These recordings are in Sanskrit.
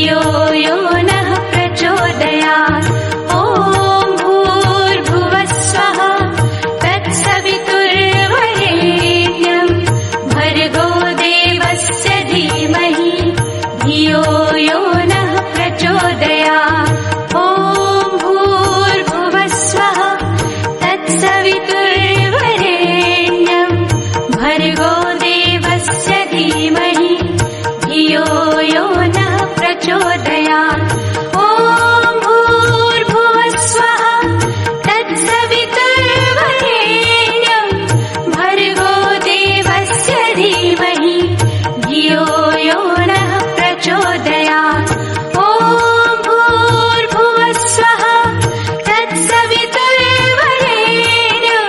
धियो यो नः प्रचोदयात्। ॐ भूर्भुवः स्वः तत्सवितुर्वरेण्यं भर्गो देवस्य धीमहि धियो यो नः प्रचोदयात्। ॐ भूर्भुवः स्वः तत्सवितुर्वरेण्यं भर्गो देवस्य धीमहि धियो यो नः प्रचोदयात्। ॐ भूर्भुवः स्वः तत्सवितुर्वरेण्यं भर्गो देवस्य धीमहि धियो यो नः प्रचोदयात्। ॐ भूर्भुवः स्वः तत्सवितुर्वरेण्यं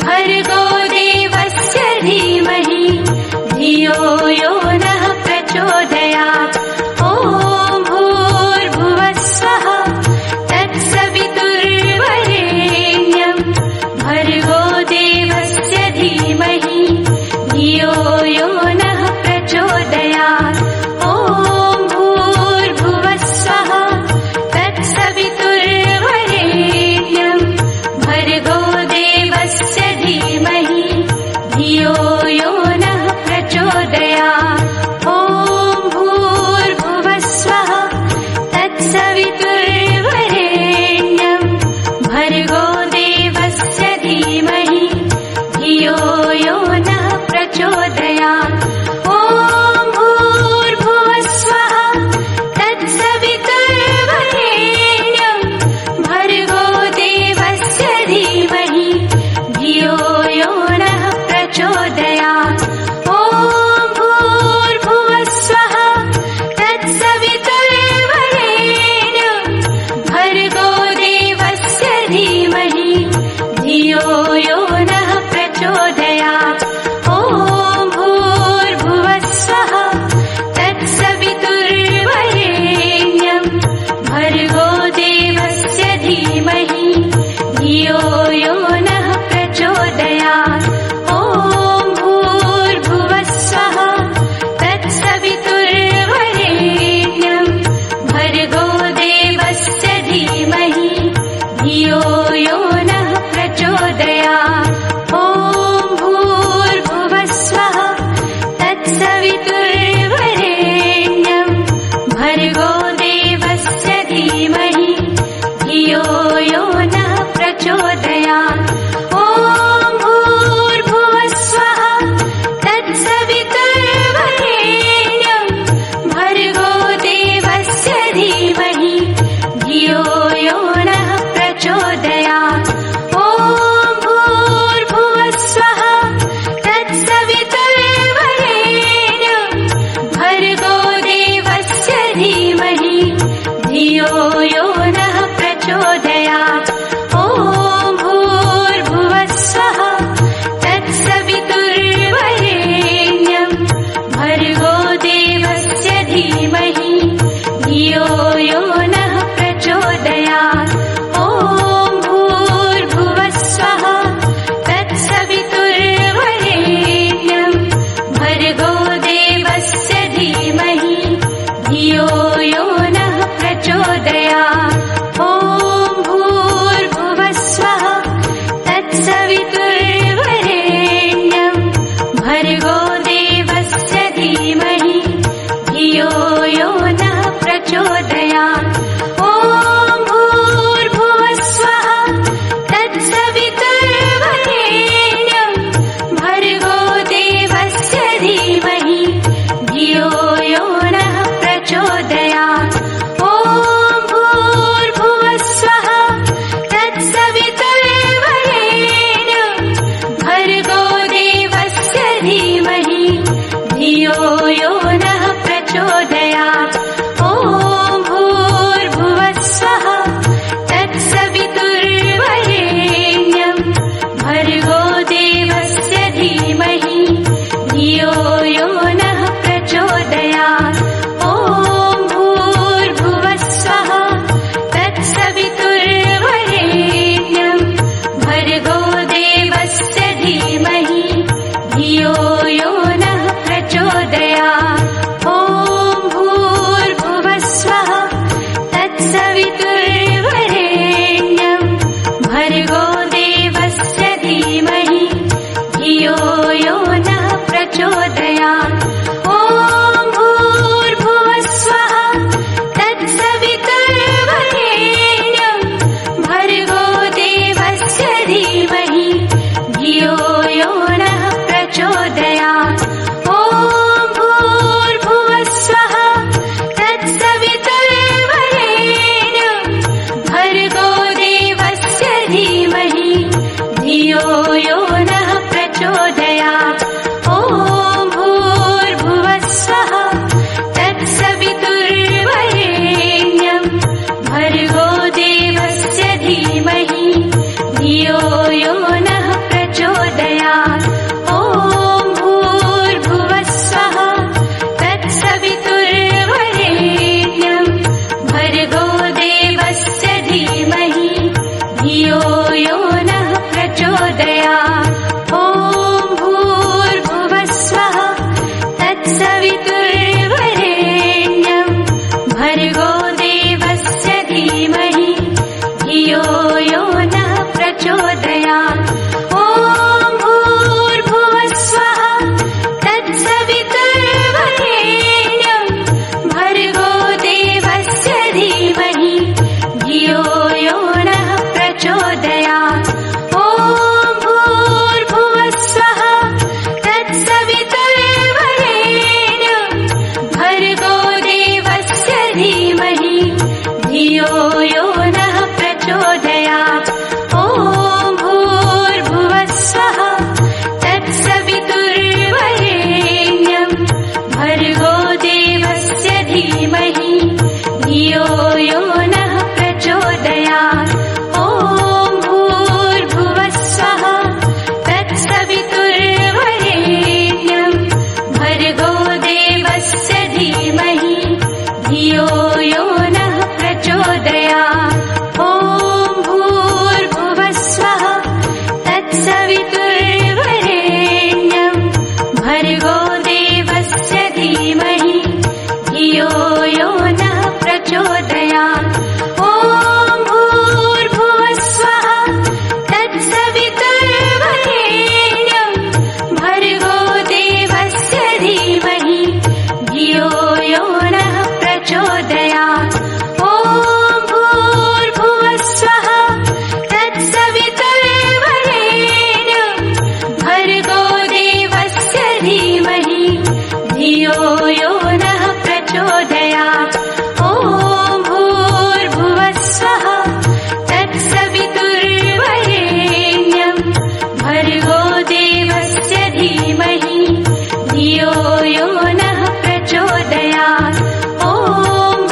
भर्गो देवस्य धीमहि धियो यो नः प्रचोदयात्। ॐ भूर्भुवः स्वः तत्सवितुर्वरेण्यं भर्गो देवस्य धीमहि धियो यो नः प्रचोदयात्। ॐ भूर्भुवः स्वः तत्सवितुर्वरेण्यं भर्गो देवस्य धीमहि धियो यो नः प्रचोदयात्। ॐ भूर्भुवः स्वः तत्सवितुर्वरेण्यं भर्गो देवस्य धीमहि धियो यो नः प्रचोदयात्। ॐ भूर्भुवः स्वः तत्सवितुर्वरेण्यं भर्गो देवस्य धीमहि धियो यो नः प्रचोदयात्। ॐ भूर्भुवः स्वः तत्सवितुर्वरेण्यं भर्गो देवस्य धीमहि धियो यो नः प्रचोदयात्। ॐ भूर्भुवः स्वः तत्सवितुर्वरेण्यं भर्गो देवस्य धीमहि धियो यो नः प्रचोदयात्। ॐ भूर्भुवः स्वः तत्सवितुर्वरेण्यं भर्गो देवस्य धीमहि धियो यो नः प्रचोदयात्। ॐ भूर्भुवः स्वः तत्सवितुर्वरेण्यं भर्गो देवस्य धीमहि धियो यो नः प्रचोदयात्। ॐ भूर्भुवः स्वः तत्सवितुर्वरेण्यं भर्गो देवस्य धीमहि धियो यो नः प्रचोदयात्। ॐ भूर्भुवः स्वः तत्सवितुर्वरेण्यं भर्गो देवस्य धीमहि धियो यो नः प्रचोदयात्। ॐ भूर्भुवः स्वः तत्सवितुर्वरेण्यं भर्गो देवस्य धीमहि धियो यो नः प्रचोदयात्। ॐ भूर्भुवः स्वः तत्सवितुर्वरेण्यं भर्गो देवस्य धीमहि धियो यो नः प्रचोदयात्। ॐ भूर्भुवः स्वः तत्सवितुर्वरेण्यं भर्गो देवस्य धीमहि धियो यो नः प्रचोदयात्। ॐ भूर्भुवः स्वः तत्सवितुर्वरेण्यं भर्गो देवस्य धीमहि धियो यो नः प्रचोदयात्। ॐ भूर्भुवः स्वः तत्सवितुर्वरेण्यं भर्गो देवस्य धीमहि धियो यो नः प्रचोदयात्। ॐ भूर्भुवः स्वः तत्सवितुर्वरेण्यं भर्गो देवस्य धीमहि धियो यो नः प्रचोदयात्। ॐ भूर्भुवः स्वः तत्सवितुर्वरेण्यं भर्गो देवस्य धीमहि धियो यो नः प्रचोदयात्। ॐ यो नः प्रचोदयात्। ॐ भूर्भुवः स्वः तत्सवितुर्वरेण्यं भर्गो देवस्य धीमहि धियो यो नः प्रचोदयात्। ॐ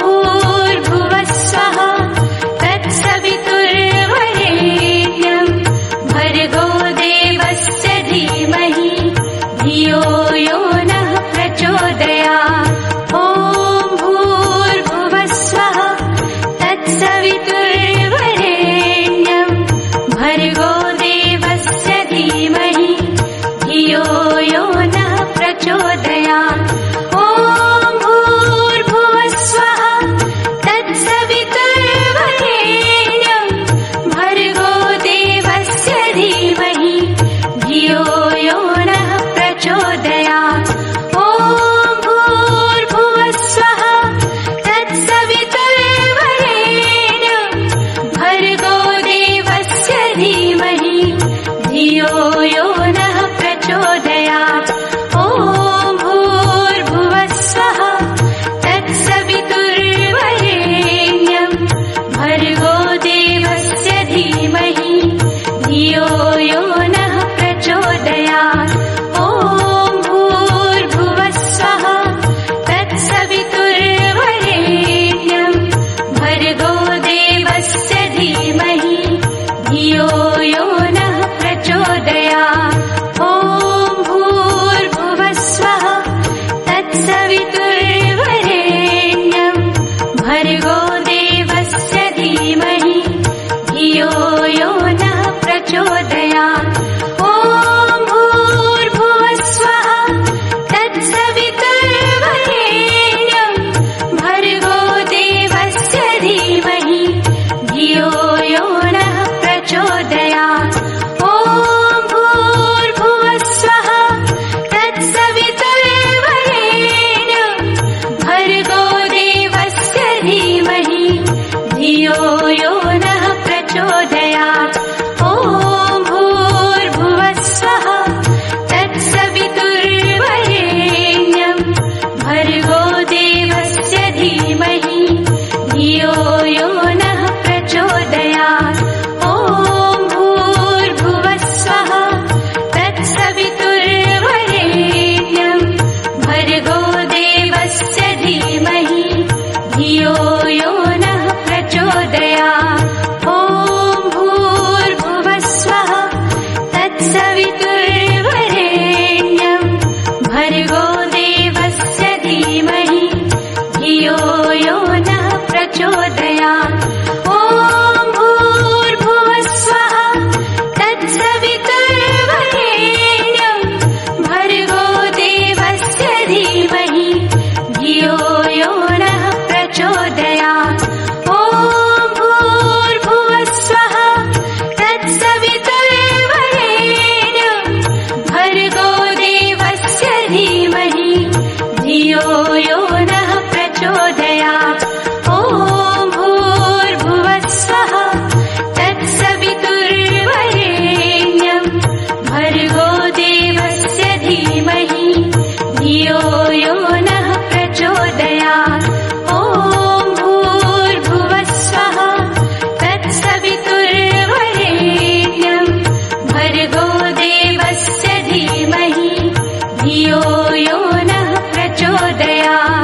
भूर्भुवः स्वः तत्सवितुर्वरेण्यं भर्गो देवस्य धीमहि धियो यो नः प्रचोदयात्। ॐ भूर्भुवः स्वः तत्सवितुर्वरेण्यं भर्गो देवस्य धीमहि धियो यो नः प्रचोदयात्। ॐ भूर्भुवः स्वः तत्सवितुर्वरेण्यं भर्गो देवस्य धीमहि धियो यो नः प्रचोदयात्। ॐ भूर्भुवः स्वः तत्सवितुर्वरेण्यं भर्गो देवस्य धीमहि धियो यो नः प्रचोदयात्। ॐ भूर्भुवः स्वः तत्सवितुर्वरेण्यं भर्गो देवस्य धीमहि धियो यो नः प्रचोदयात्। ॐ भूर्भुवः स्वः तत्सवितुर्वरेण्यं भर्गो देवस्य धीमहि धियो यो नः प्रचोदयात्। ॐ भूर्भुवः स्वः तत्सवितुर्वरेण्यं भर्गो देवस्य धीमहि धियो यो नः प्रचोदयात्। ॐ भूर्भुवः स्वः तत्सवितुर्वरेण्यं भर्गो देवस्य धीमहि धियो यो नः प्रचोदयात्। ॐ भूर्भुवः स्वः तत्सवितुर्वरेण्यं भर्गो देवस्य धीमहि धियो यो नः प्रचोदयात्। ॐ भूर्भुवः स्वः तत्सवितुर्वरेण्यं भर्गो देवस्य धीमहि धियो यो नः प्रचोदयात्। ॐ भूर्भुवः स्वः तत्सवितुर्वरेण्यं भर्गो देवस्य धीमहि धियो यो नः प्रचोदयात्। ॐ भूर्भुवः स्वः तत्सवितुर्वरेण्यं भर्गो देवस्य धीमहि धियो यो नः प्रचोदयात्। ॐ भूर्भुवः स्वः तत्सवितुर्वरेण्यं भर्गो देवस्य धीमहि धियो यो नः प्रचोदयात्। ॐ भूर्भुवः स्वः तत्सवितुर्वरेण्यं भर्गो देवस्य धीमहि धियो यो नः प्रचोदयात्। ॐ भूर्भुवः स्वः तत्सवितुर्वरेण्यं भर्गो देवस्य धीमहि धियो यो नः प्रचोदयात्। ॐ भूर्भुवः स्वः तत्सवितुर्वरेण्यं भर्गो देवस्य धीमहि धियो यो नः प्रचोदयात्।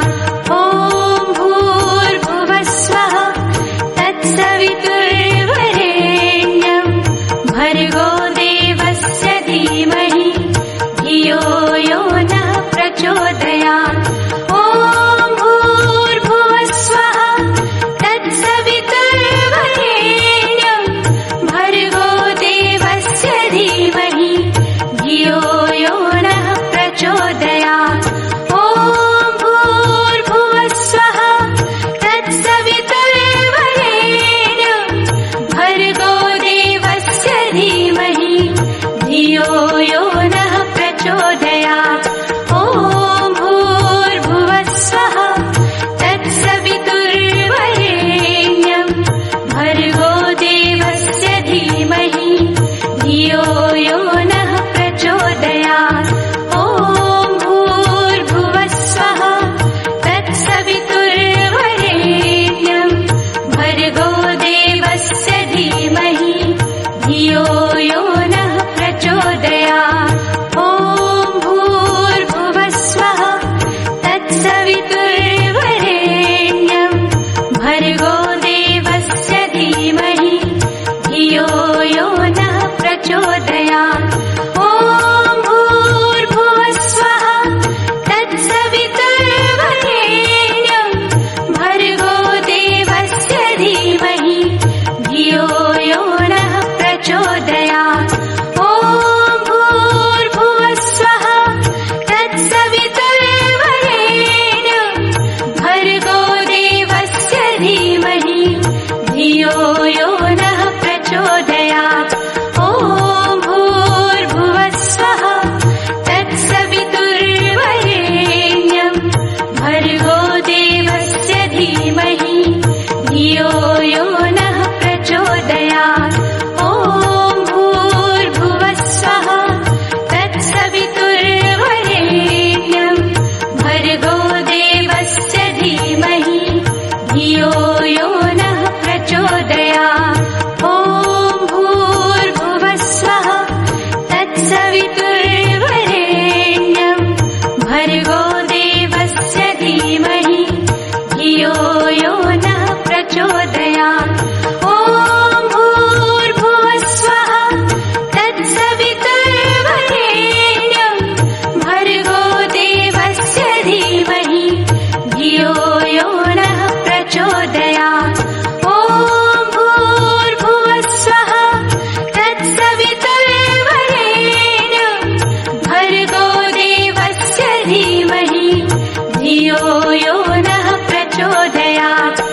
यो नः प्रचोदयात्।